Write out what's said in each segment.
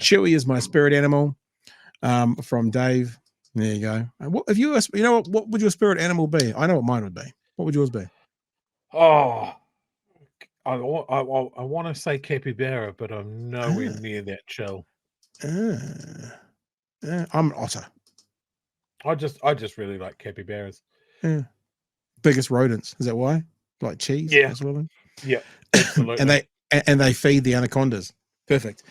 Chewy is my spirit animal. From Dave. There you go. What if you know what would your spirit animal be? I know what mine would be. What would yours be? Oh, I want to say capybara, but I'm nowhere near that chill. I'm an otter. I just really like capybaras. Yeah. Biggest rodents. Is that why? Like cheese? Yeah. That sort of thing? Yeah, absolutely. and they feed the anacondas. Perfect.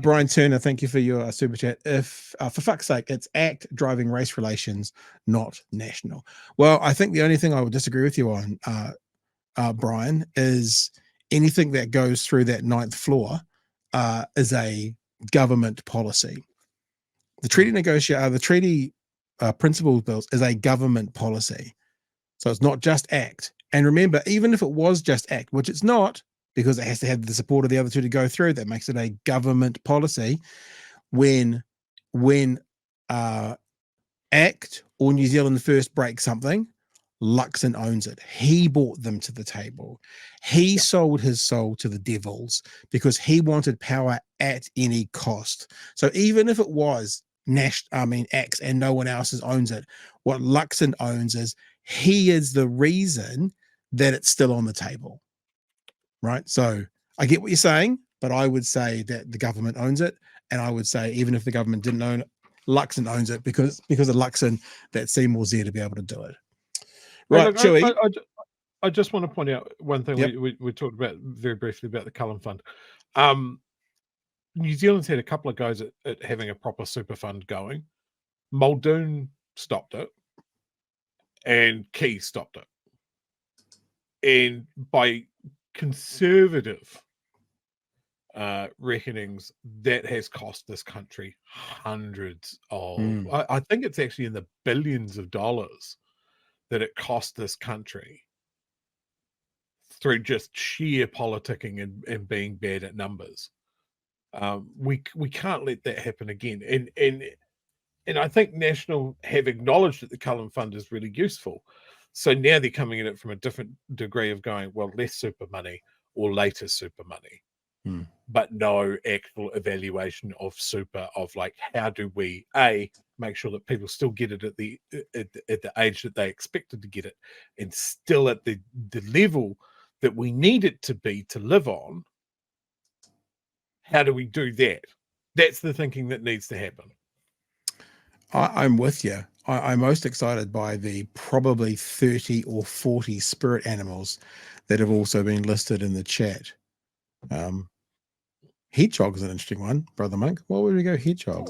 Brian Turner, thank you for your super chat. If for fuck's sake, it's ACT driving race relations, not national. Well, I think the only thing I would disagree with you on, Brian, is anything that goes through that ninth floor is a government policy. The treaty principles bills is a government policy. So it's not just ACT. And remember, even if it was just ACT, which it's not, because it has to have the support of the other two to go through, that makes it a government policy. When ACT or New Zealand First break something, Luxon owns it. He brought them to the table. He sold his soul to the devils because he wanted power at any cost. So even if it was ACT and no one else owns it, what Luxon owns is he is the reason that it's still on the table. Right? So I get what you're saying, but I would say that the government owns it. And I would say even if the government didn't own it, Luxon owns it because of Luxon that Seymour's there to be able to do it. Right, look, Chewy. I just want to point out one thing. Yep. We talked about very briefly about the Cullen Fund. New Zealand's had a couple of goes at having a proper super fund going. Muldoon stopped it, and Key stopped it. And by conservative reckonings, that has cost this country hundreds of, I think it's actually in the billions of dollars that it cost this country through just sheer politicking and being bad at numbers. We can't let that happen again. And I think National have acknowledged that the Cullen Fund is really useful. So now they're coming at it from a different degree of going, well, less super money or later super money, but no actual evaluation of super, of like, how do we make sure that people still get it at the age that they expected to get it, and still at the level that we need it to be to live on. How do we do that? That's the thinking that needs to happen. I'm with you. I'm most excited by the probably 30 or 40 spirit animals that have also been listed in the chat. Hedgehog is an interesting one, Brother Monk. Why would we go hedgehog?